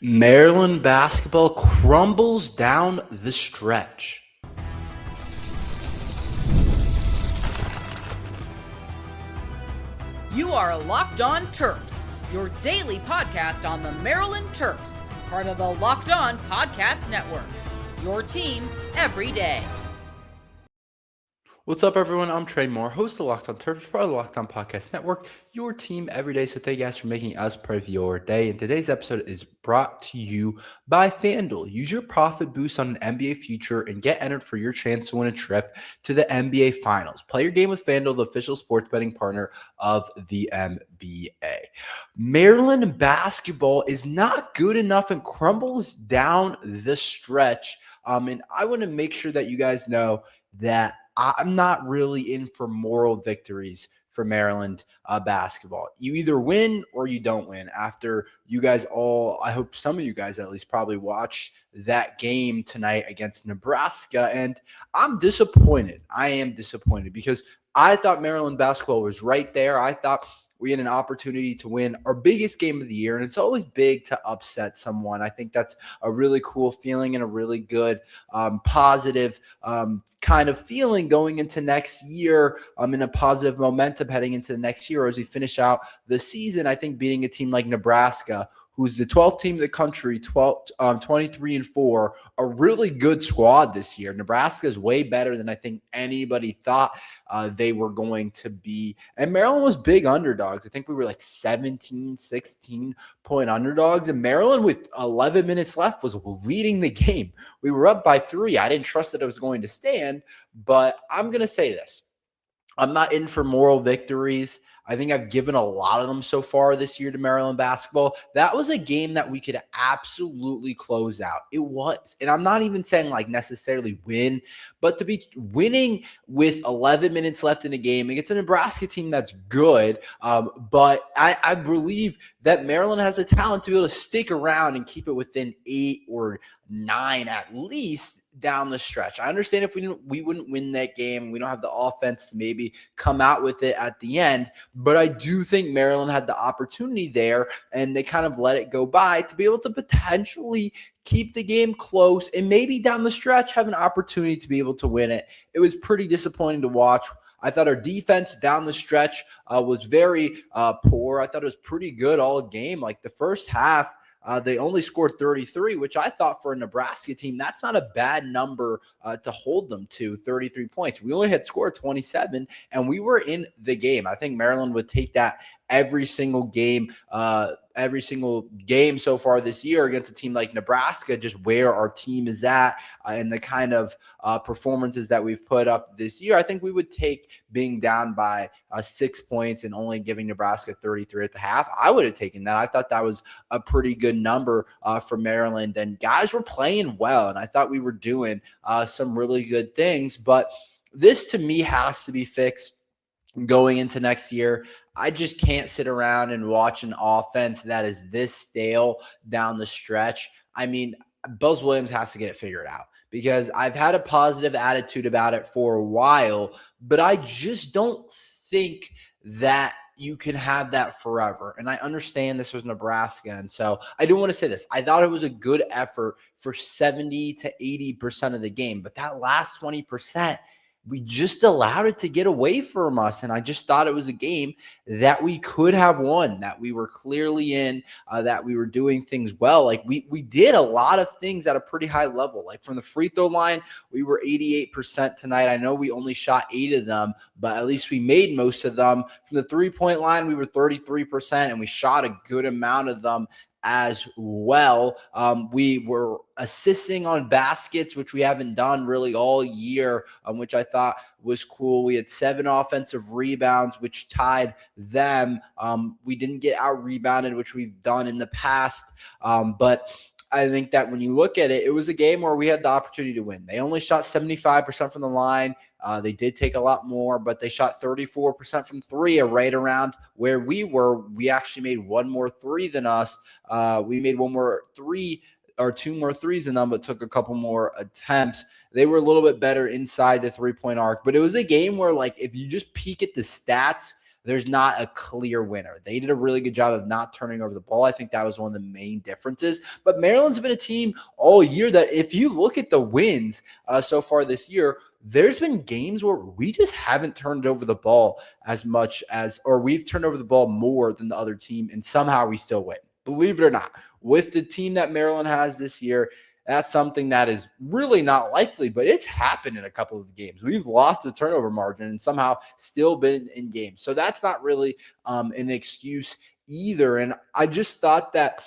Maryland basketball crumbles down the stretch. You are Locked On Terps, your daily podcast on the Maryland Terps, part of the Locked On Podcast Network. Your team every day. What's up, everyone? I'm Tre Moore, host of Locked On Terps, part of the Locked On Podcast Network, your team every day. So thank you guys for making us part of your day. And today's episode is brought to you by FanDuel. Use your profit boost on an NBA future and get entered for your chance to win a trip to the NBA Finals. Play your game with FanDuel, the official sports betting partner of the NBA. Maryland basketball is not good enough and crumbles down the stretch. And I want to make sure that you guys know that I'm not really in for moral victories for Maryland basketball. You either win or you don't win. After you guys all, I hope some of you guys at least probably watched that game tonight against Nebraska, and I'm disappointed. I am disappointed because I thought Maryland basketball was right there. I thought we had an opportunity to win our biggest game of the year, and it's always big to upset someone. I think that's a really cool feeling and a really good positive kind of feeling going into next year in a positive momentum heading into the next year as we finish out the season. I think beating a team like Nebraska, who's the 12th team in the country, 23-4, a really good squad this year. Nebraska is way better than I think anybody thought they were going to be. And Maryland was big underdogs. I think we were like 17, 16-point underdogs. And Maryland, with 11 minutes left, was leading the game. We were up by 3. I didn't trust that it was going to stand. But I'm going to say this. I'm not in for moral victories. I think I've given a lot of them so far this year to Maryland basketball. That was a game that we could absolutely close out. It was. And I'm not even saying like necessarily win, but to be winning with 11 minutes left in the game against a Nebraska team that's good. But I believe that Maryland has the talent to be able to stick around and keep it within 8 or 9 at least down the stretch. I understand if we wouldn't win that game. We don't have the offense to maybe come out with it at the end, but I do think Maryland had the opportunity there and they kind of let it go by to be able to potentially keep the game close and maybe down the stretch have an opportunity to be able to win it. It was pretty disappointing to watch. I thought our defense down the stretch was very poor. I thought it was pretty good all game. Like the first half, they only scored 33, which I thought for a Nebraska team, that's not a bad number to hold them to, 33 points. We only had scored 27, and we were in the game. I think Maryland would take that every single game so far this year against a team like Nebraska, just where our team is at and the kind of performances that we've put up this year. I think we would take being down by 6 points and only giving Nebraska 33 at the half. I would have taken that. I thought that was a pretty good number for Maryland, and guys were playing well, and I thought we were doing some really good things. But this, to me, has to be fixed going into next year. I just can't sit around and watch an offense that is this stale down the stretch. I mean, Buzz Williams has to get it figured out because I've had a positive attitude about it for a while, but I just don't think that you can have that forever. And I understand this was Nebraska. And so I do want to say this. I thought it was a good effort for 70 to 80% of the game, but that last 20%, we just allowed it to get away from us. And I just thought it was a game that we could have won, that we were clearly in, that we were doing things well. Like we did a lot of things at a pretty high level. Like from the free throw line, we were 88% tonight. I know we only shot 8 of them, but at least we made most of them. From the 3-point line, we were 33%, and we shot a good amount of them as well. We were assisting on baskets, which we haven't done really all year, which I thought was cool. We had 7 offensive rebounds, which tied them. We didn't get out rebounded, which we've done in the past. But I think that when you look at it, it was a game where we had the opportunity to win. They only shot 75% from the line. They did take a lot more, but they shot 34% from 3, right around where we were. We actually made 1 more 3 than us. We made 1 more 3 or 2 more threes than them, but took a couple more attempts. They were a little bit better inside the 3-point arc, but it was a game where, like, if you just peek at the stats, there's not a clear winner. They did a really good job of not turning over the ball. I think that was one of the main differences. But Maryland's been a team all year that if you look at the wins so far this year, there's been games where we just haven't turned over the ball as much as, or we've turned over the ball more than the other team, and somehow we still win. Believe it or not, with the team that Maryland has this year, that's something that is really not likely, but it's happened in a couple of games. We've lost the turnover margin and somehow still been in games. So that's not really an excuse either. And I just thought that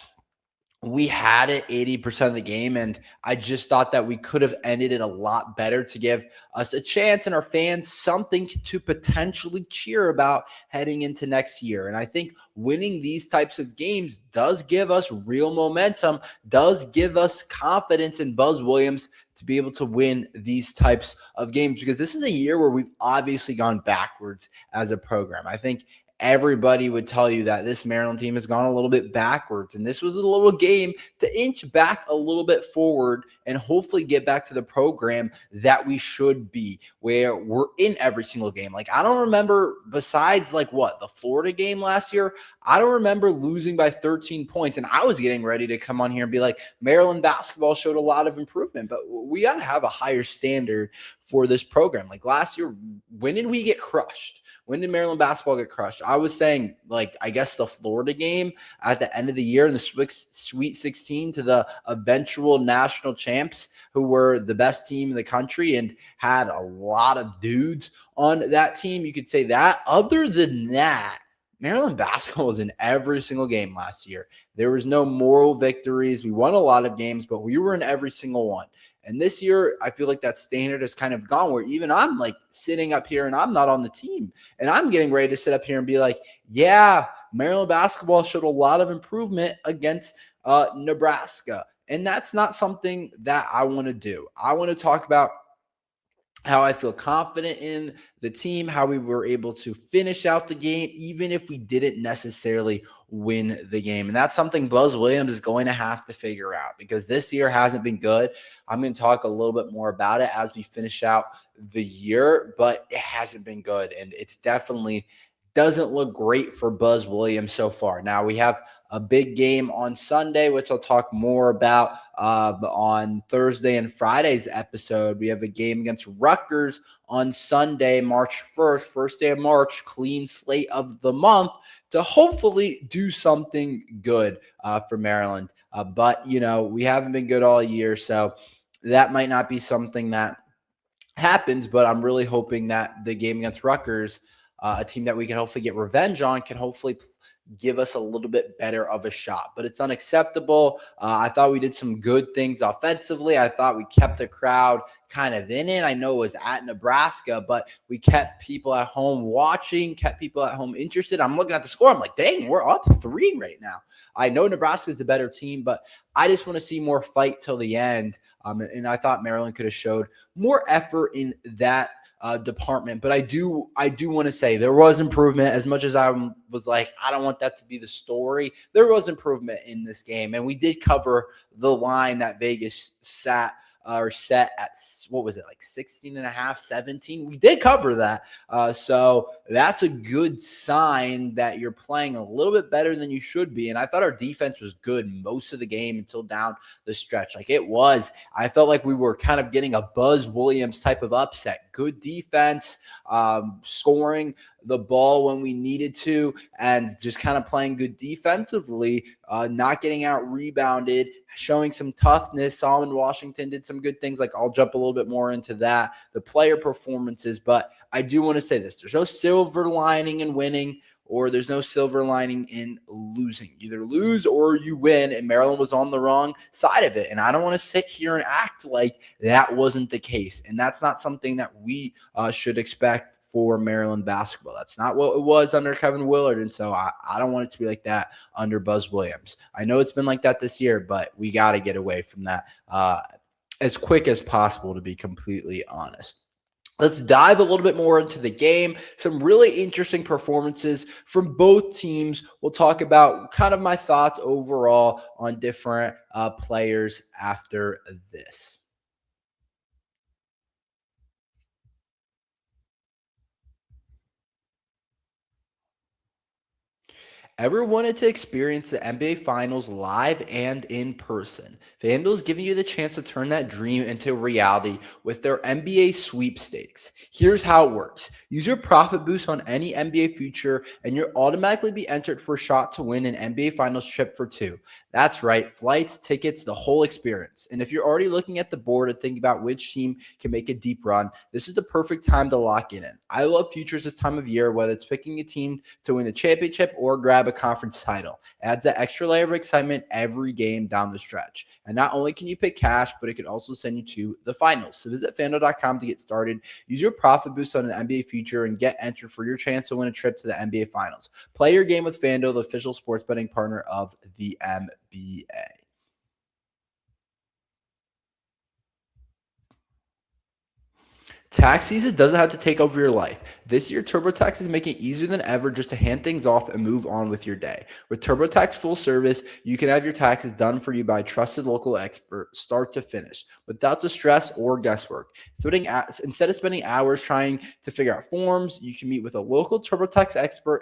we had it 80% of the game, and I just thought that we could have ended it a lot better to give us a chance and our fans something to potentially cheer about heading into next year. And I think winning these types of games does give us real momentum, does give us confidence in Buzz Williams to be able to win these types of games, because this is a year where we've obviously gone backwards as a program. I think everybody would tell you that this Maryland team has gone a little bit backwards, and this was a little game to inch back a little bit forward and hopefully get back to the program that we should be, where we're in every single game. Like, I don't remember, besides the Florida game last year, I don't remember losing by 13 points. And I was getting ready to come on here and be like, Maryland basketball showed a lot of improvement, but we got to have a higher standard for this program. Like last year, when did we get crushed? When did Maryland basketball get crushed? I was saying, I guess the Florida game at the end of the year in the Sweet 16 to the eventual national champs, who were the best team in the country and had a lot of dudes on that team. You could say that. Other than that, Maryland basketball was in every single game last year. There was no moral victories. We won a lot of games, but we were in every single one. And this year, I feel like that standard has kind of gone, where even I'm sitting up here and I'm not on the team. And I'm getting ready to sit up here and be like, yeah, Maryland basketball showed a lot of improvement against Nebraska. And that's not something that I want to do. I want to talk about how I feel confident in the team, how we were able to finish out the game, even if we didn't necessarily win the game. And that's something Buzz Williams is going to have to figure out, because this year hasn't been good. I'm going to talk a little bit more about it as we finish out the year, but it hasn't been good. And it's definitely doesn't look great for Buzz Williams so far. Now, we have a big game on Sunday, which I'll talk more about on Thursday and Friday's episode. We have a game against Rutgers on Sunday, March 1st, first day of March, clean slate of the month, to hopefully do something good for Maryland. But, we haven't been good all year, so that might not be something that happens, but I'm really hoping that the game against Rutgers, a team that we can hopefully get revenge on, can hopefully give us a little bit better of a shot. But it's unacceptable. I thought we did some good things offensively. I thought we kept the crowd kind of in it. I know it was at Nebraska, but we kept people at home watching, kept people at home interested. I'm looking at the score. I'm like, dang, we're up 3 right now. I know Nebraska is the better team, but I just want to see more fight till the end. And I thought Maryland could have showed more effort in that department. But I do want to say there was improvement. As much as I was like, I don't want that to be the story, there was improvement in this game. And we did cover the line that Vegas set at, what was it, 16.5, 17? We did cover that. So that's a good sign that you're playing a little bit better than you should be. And I thought our defense was good most of the game until down the stretch. I felt like we were kind of getting a Buzz Williams type of upset. Good defense, scoring the ball when we needed to, and just kind of playing good defensively, not getting out rebounded, showing some toughness. Solomon Washington did some good things. I'll jump a little bit more into that, the player performances. But I do want to say this. There's no silver lining in winning, or there's no silver lining in losing. Either lose or you win, and Maryland was on the wrong side of it. And I don't want to sit here and act like that wasn't the case. And that's not something that we should expect for Maryland basketball. That's not what it was under Kevin Willard, and so I don't want it to be like that under Buzz Williams. I know it's been like that this year, but we got to get away from that as quick as possible, to be completely honest. Let's dive a little bit more into the game. Some really interesting performances from both teams. We'll talk about kind of my thoughts overall on different players after this. Ever wanted to experience the NBA Finals live and in person? FanDuel is giving you the chance to turn that dream into reality with their NBA sweepstakes. Here's how it works. Use your profit boost on any NBA future, and you'll automatically be entered for a shot to win an NBA Finals trip for two. That's right, flights, tickets, the whole experience. And if you're already looking at the board and thinking about which team can make a deep run, this is the perfect time to lock in. I love futures this time of year, whether it's picking a team to win the championship or grab a conference title. It adds that extra layer of excitement every game down the stretch. And not only can you pick cash, but it can also send you to the finals. So visit FanDuel.com to get started. Use your profit boost on an NBA future and get entered for your chance to win a trip to the NBA Finals. Play your game with FanDuel, the official sports betting partner of the NBA. Tax season doesn't have to take over your life. This year, TurboTax is making it easier than ever just to hand things off and move on with your day. With TurboTax full service, you can have your taxes done for you by a trusted local expert, start to finish, without the stress or guesswork. Instead of spending hours trying to figure out forms, you can meet with a local TurboTax expert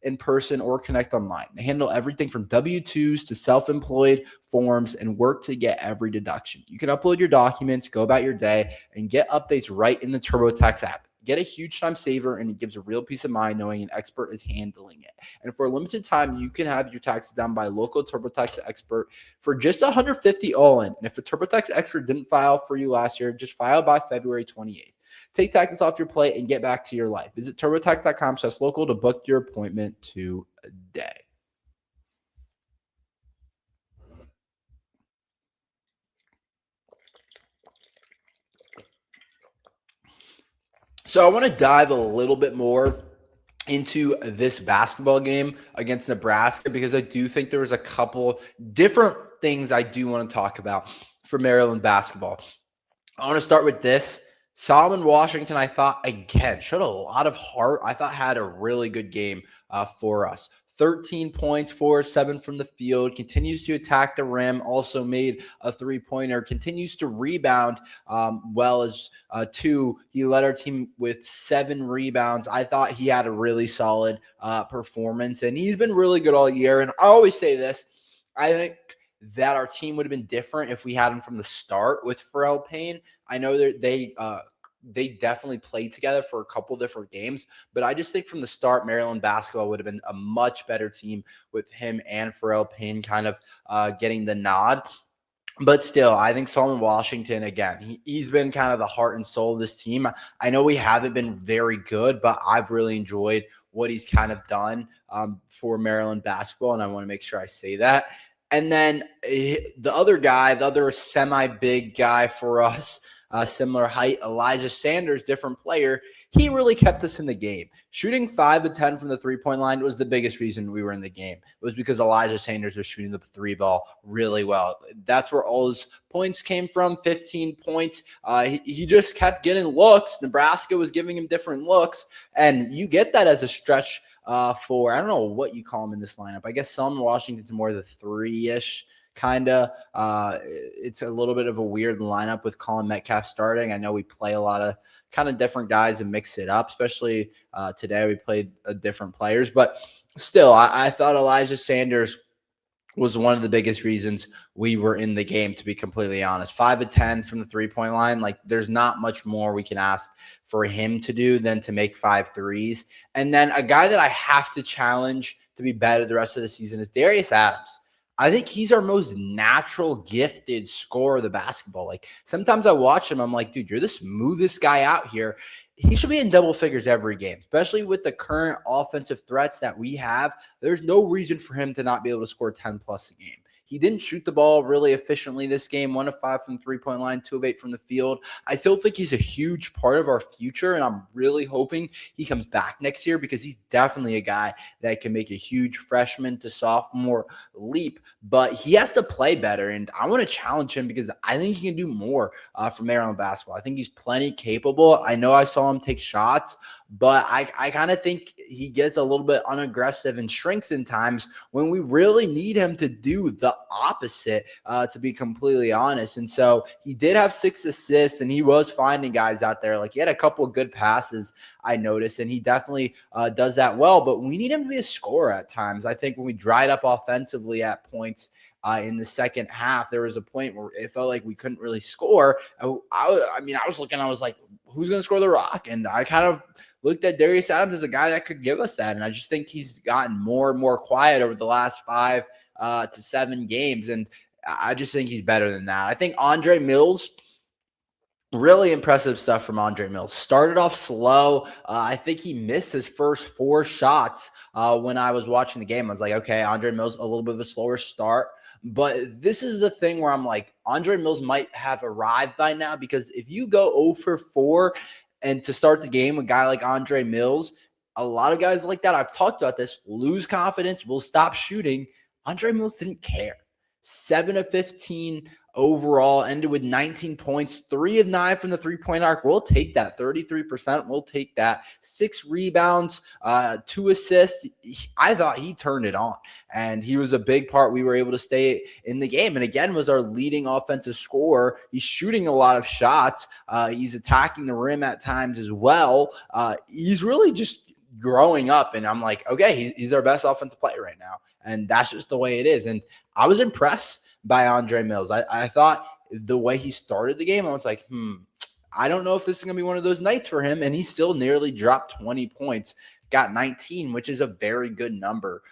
in person or connect online. They handle everything from W-2s to self-employed forms and work to get every deduction. You can upload your documents, go about your day, and get updates right in the TurboTax app. Get a huge time saver, and it gives a real peace of mind knowing an expert is handling it. And for a limited time, you can have your taxes done by a local TurboTax expert for just $150 all in. And if a TurboTax expert didn't file for you last year, just file by February 28th. Take taxes off your plate and get back to your life. Visit TurboTax.com/local to book your appointment today. So I want to dive a little bit more into this basketball game against Nebraska because I do think there was a couple different things I do want to talk about for Maryland basketball. I want to start with this. Solomon Washington, I thought, again, showed a lot of heart. I thought had a really good game for us. 13 points, 4-7 from the field, continues to attack the rim, also made a three-pointer, continues to rebound well as two. He led our team with 7 rebounds. I thought he had a really solid performance, and he's been really good all year. And I always say this, I think that our team would have been different if we had him from the start with Pharrell Payne. I know that they definitely played together for a couple different games, but I just think from the start, Maryland basketball would have been a much better team with him and Pharrell Payne kind of getting the nod. But still, I think Solomon Washington, again, he's been kind of the heart and soul of this team. I know we haven't been very good, but I've really enjoyed what he's kind of done for Maryland basketball, and I want to make sure I say that. And then the other guy, the other semi-big guy for us, similar height, Elijah Sanders, different player, he really kept us in the game. Shooting 5 of 10 from the three-point line was the biggest reason we were in the game. It was because Elijah Sanders was shooting the three ball really well. That's where all his points came from, 15 points. He just kept getting looks. Nebraska was giving him different looks, and you get that as a stretch for, I don't know what you call him in this lineup. I guess Solomon Washington's more the 3-ish kind of. It's a little bit of a weird lineup with Colin Metcalf starting. I know we play a lot of kind of different guys and mix it up, especially today we played different players. But still, I thought Elijah Sanders was one of the biggest reasons we were in the game, to be completely honest. 5 of 10 from the three-point line. Like, there's not much more we can ask for him to do than to make 5 threes. And then a guy that I have to challenge to be better the rest of the season is Darius Adams. I think he's our most natural, gifted scorer of the basketball. Like, sometimes I watch him, I'm like, dude, you're the smoothest guy out here. He should be in double figures every game, especially with the current offensive threats that we have. There's no reason for him to not be able to score 10-plus a game. He didn't shoot the ball really efficiently this game, 1 of 5 from the three-point line, 2 of 8 from the field. I still think he's a huge part of our future, and I'm really hoping he comes back next year because he's definitely a guy that can make a huge freshman to sophomore leap, but he has to play better, and I want to challenge him because I think he can do more for Maryland basketball. I think he's plenty capable. I know I saw him take shots but I kind of think he gets a little bit unaggressive and shrinks in times when we really need him to do the opposite, to be completely honest. And so he did have 6 assists, and he was finding guys out there. Like, he had a couple of good passes, I noticed, and he definitely does that well. But we need him to be a scorer at times. I think when we dried up offensively at points in the second half, there was a point where it felt like we couldn't really score. I was looking, I was like, who's going to score the rock? And I kind of looked at Darius Adams as a guy that could give us that. And I just think he's gotten more and more quiet over the last 5 to 7 games. And I just think he's better than that. I think Andre Mills, really impressive stuff from Andre Mills. Started off slow. I think he missed his first 4 shots when I was watching the game. I was like, okay, Andre Mills, a little bit of a slower start. But this is the thing where I'm like, Andre Mills might have arrived by now, because if you go 0 for 4 and to start the game with a guy like Andre Mills, a lot of guys like that, I've talked about this, lose confidence, will stop shooting. Andre Mills didn't care. 7 of 15 overall, ended with 19 points, 3 of 9 from the three-point arc. We'll take that. 33%. We'll take that. 6 rebounds, 2 assists. I thought he turned it on, and he was a big part. We were able to stay in the game, and again, was our leading offensive scorer. He's shooting a lot of shots. He's attacking the rim at times as well. He's really just growing up, and I'm like, okay, he's our best offensive player right now, and that's just the way it is. And I was impressed by Andre Mills. I thought the way he started the game, I was like, I don't know if this is going to be one of those nights for him. And he still nearly dropped 20 points, got 19, which is a very good number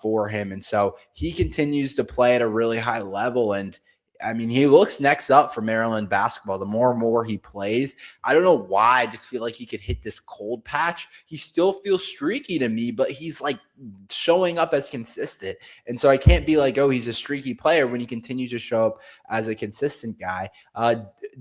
for him. And so he continues to play at a really high level. And I mean, he looks next up for Maryland basketball. The more and more he plays, I don't know why. I just feel like he could hit this cold patch. He still feels streaky to me, but he's like showing up as consistent. And so I can't be like, oh, he's a streaky player when he continues to show up as a consistent guy.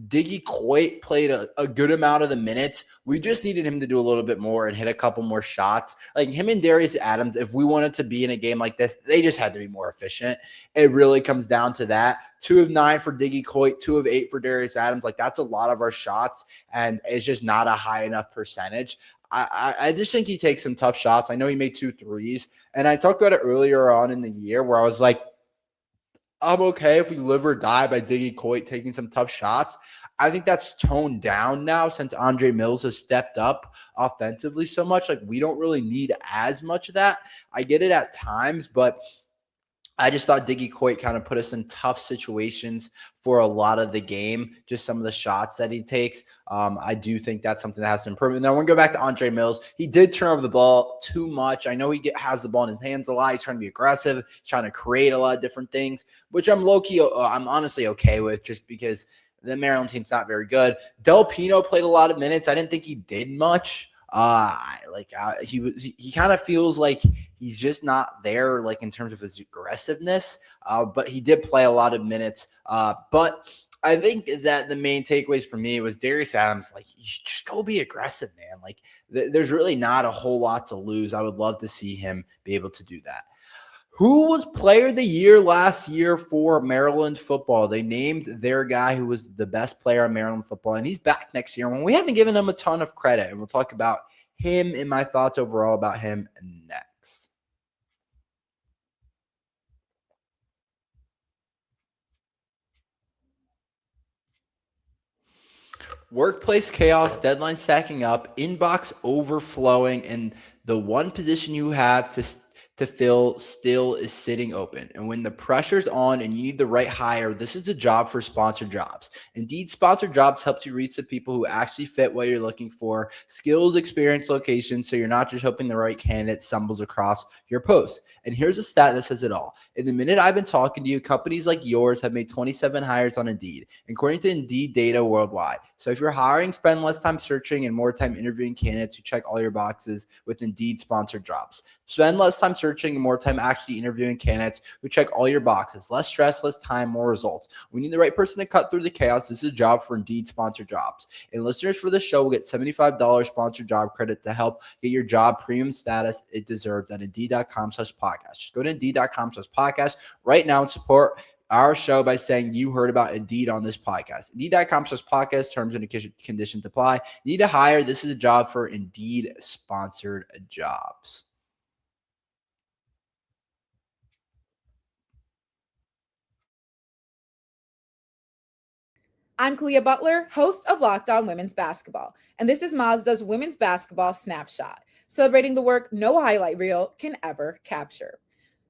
Diggy Coit played a good amount of the minutes. We just needed him to do a little bit more and hit a couple more shots. Like him and Darius Adams, if we wanted to be in a game like this, they just had to be more efficient. It really comes down to that. 2 of 9 for Diggy Coit, 2 of 8 for Darius Adams. Like, that's a lot of our shots, and it's just not a high enough percentage. I just think he takes some tough shots. I know he made 2 threes, and I talked about it earlier on in the year where I was like, I'm okay if we live or die by Diggy Coit taking some tough shots. I think that's toned down now since Andre Mills has stepped up offensively so much. Like, we don't really need as much of that. I get it at times, but I just thought Diggy Coit kind of put us in tough situations for a lot of the game, just some of the shots that he takes. I do think that's something that has to improve. And then I want to go back to Andre Mills. He did turn over the ball too much. I know he has the ball in his hands a lot. He's trying to be aggressive. He's trying to create a lot of different things, which I'm I'm honestly okay with, just because the Maryland team's not very good. Del Pino played a lot of minutes. I didn't think he did much. He kind of feels like he's just not there, like in terms of his aggressiveness. But he did play a lot of minutes. But I think that the main takeaways for me was Darius Adams. Like, you should just go be aggressive, man. Like, there's really not a whole lot to lose. I would love to see him be able to do that. Who was player of the year last year for Maryland football? They named their guy who was the best player on Maryland football, and he's back next year. And we haven't given him a ton of credit, and we'll talk about him and my thoughts overall about him next. Workplace chaos, deadline stacking up, inbox overflowing, and the one position you have to fill still is sitting open. And when the pressure's on and you need the right hire, this is a job for sponsored jobs. Indeed, sponsored jobs helps you reach the people who actually fit what you're looking for, skills, experience, location, so you're not just hoping the right candidate stumbles across your post. And here's a stat that says it all. In the minute I've been talking to you, companies like yours have made 27 hires on Indeed, according to Indeed data worldwide. So if you're hiring, spend less time searching and more time interviewing candidates who check all your boxes with Indeed sponsored jobs. Spend less time searching and more time actually interviewing candidates who check all your boxes. Less stress, less time, more results. We need the right person to cut through the chaos. This is a job for Indeed sponsored jobs. And listeners for this show will get $75 sponsored job credit to help get your job premium status it deserves at Indeed.com/podcast. Just go to Indeed.com/podcast right now and support our show by saying you heard about Indeed on this podcast. Indeed.com/podcast, terms and conditions apply. Need to hire? This is a job for Indeed sponsored jobs. I'm Kalia Butler, host of Locked On Women's Basketball, and this is Mazda's Women's Basketball Snapshot, celebrating the work no highlight reel can ever capture.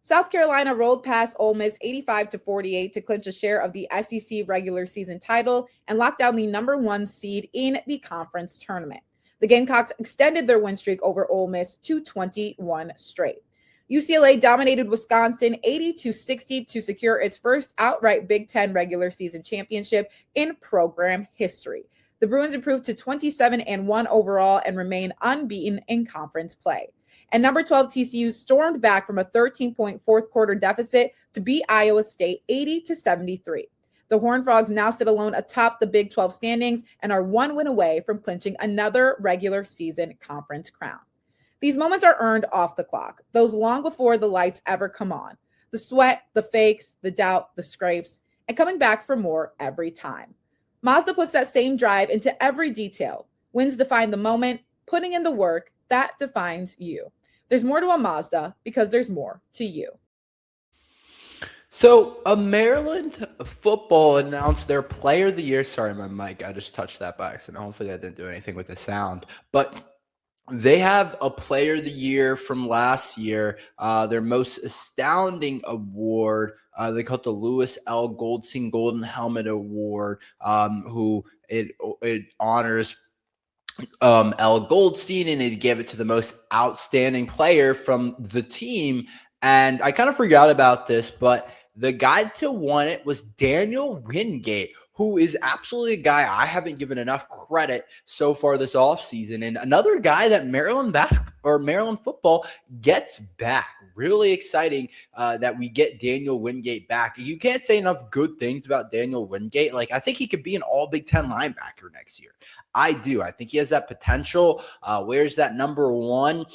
South Carolina rolled past Ole Miss 85-48 to clinch a share of the SEC regular season title and lock down the number 1 seed in the conference tournament. The Gamecocks extended their win streak over Ole Miss to 21 straight. UCLA dominated Wisconsin 80-60 to secure its first outright Big Ten regular season championship in program history. The Bruins improved to 27-1 overall and remain unbeaten in conference play. And number 12 TCU stormed back from a 13-point fourth quarter deficit to beat Iowa State 80-73. The Horned Frogs now sit alone atop the Big 12 standings and are 1 win away from clinching another regular season conference crown. These moments are earned off the clock, those long before the lights ever come on. The sweat, the fakes, the doubt, the scrapes, and coming back for more every time. Mazda puts that same drive into every detail. Wins define the moment, putting in the work, that defines you. There's more to a Mazda because there's more to you. So, Maryland football announced their player of the year. Sorry, my mic, I just touched that by accident. Hopefully that didn't do anything with the sound. But they have a player of the year from last year, their most astounding award. They call it the Lewis L. Goldstein Golden Helmet Award, who it honors L. Goldstein, and it gave it to the most outstanding player from the team. And I kind of forgot about this, but the guy to win it was Daniel Wingate, who is absolutely a guy I haven't given enough credit so far this offseason. And another guy that Maryland football gets back. Really exciting that we get Daniel Wingate back. You can't say enough good things about Daniel Wingate. Like, I think he could be an all Big Ten linebacker next year. I do. I think he has that potential. Where's that number 1?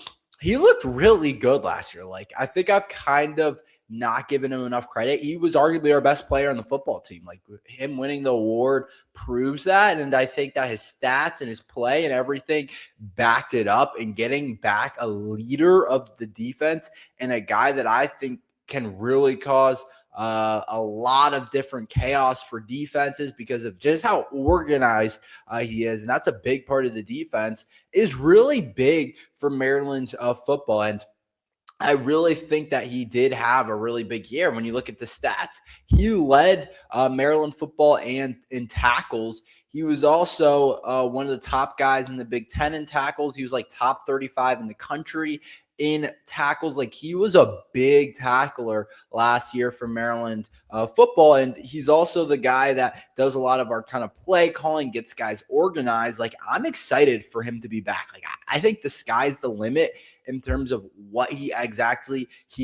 He looked really good last year. Like, I think I've kind of not giving him enough credit. He was arguably our best player on the football team. Like, him winning the award proves that. And I think that his stats and his play and everything backed it up, and getting back a leader of the defense and a guy that I think can really cause a lot of different chaos for defenses because of just how organized he is. And that's a big part of the defense, is really big for Maryland football. And I really think that he did have a really big year. When you look at the stats, he led Maryland football and in tackles. He was also one of the top guys in the Big Ten in tackles. He was like top 35 in the country in tackles. Like, he was a big tackler last year for Maryland football. And he's also the guy that does a lot of our kind of play calling, gets guys organized. Like, I'm excited for him to be back. Like, I think the sky's the limit in terms of what he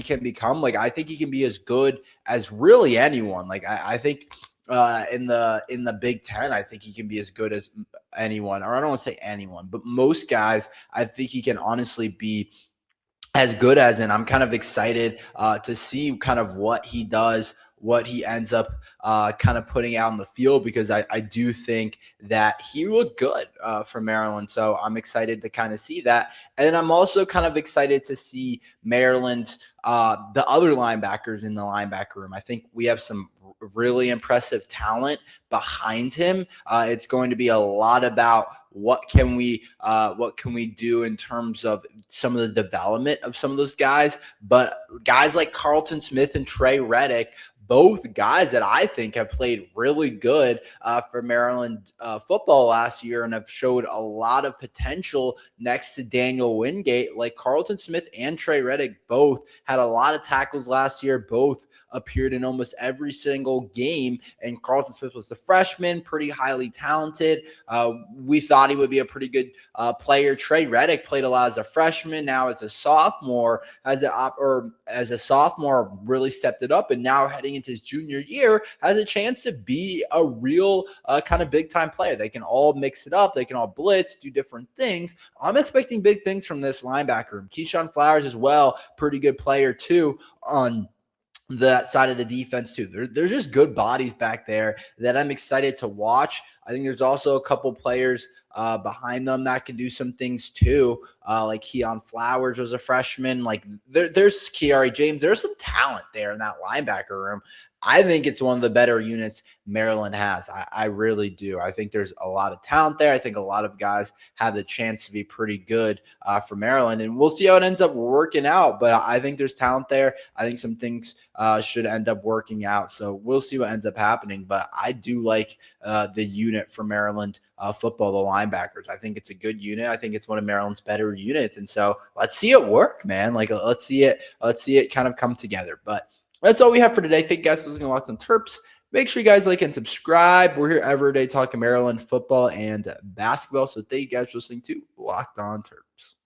can become. Like, I think he can be as good as really anyone. Like, I think in the Big Ten, I think he can be as good as anyone, or I don't want to say anyone, but most guys, I think he can honestly be as good as, and I'm kind of excited to see kind of what he does, what he ends up kind of putting out in the field, because I do think that he looked good for Maryland. So I'm excited to kind of see that. And then I'm also kind of excited to see Maryland's the other linebackers in the linebacker room. I think we have some really impressive talent behind him. It's going to be a lot about what can we do in terms of some of the development of some of those guys. But guys like Carlton Smith and Tre Reddick, both guys that I think have played really good for Maryland football last year and have showed a lot of potential next to Daniel Wingate. Like, Carlton Smith and Tre Reddick both had a lot of tackles last year, both appeared in almost every single game, and Carlton Smith was the freshman, pretty highly talented. We thought he would be a pretty good player. Tre Reddick played a lot as a freshman, now as a sophomore, as a sophomore really stepped it up, and now heading into his junior year has a chance to be a real kind of big time player. They can all mix it up, they can all blitz, do different things. I'm expecting big things from this linebacker room. Keyshawn Flowers as well, pretty good player too that side of the defense too. They're just good bodies back there that I'm excited to watch. I think there's also a couple players behind them that can do some things too. Like Keon Flowers was a freshman. Like there's Kiari James. There's some talent there in that linebacker room. I think it's one of the better units Maryland has. I really do. I think there's a lot of talent there. I think a lot of guys have the chance to be pretty good for Maryland, and we'll see how it ends up working out. But I think there's talent there. I think some things should end up working out. So we'll see what ends up happening. But I do like the unit for Maryland football, the linebackers. I think it's a good unit. I think it's one of Maryland's better units. And so let's see it work, man. Like let's see it kind of come together. But that's all we have for today. Thank you guys for listening to Locked on Terps. Make sure you guys like and subscribe. We're here every day talking Maryland football and basketball. So thank you guys for listening to Locked on Terps.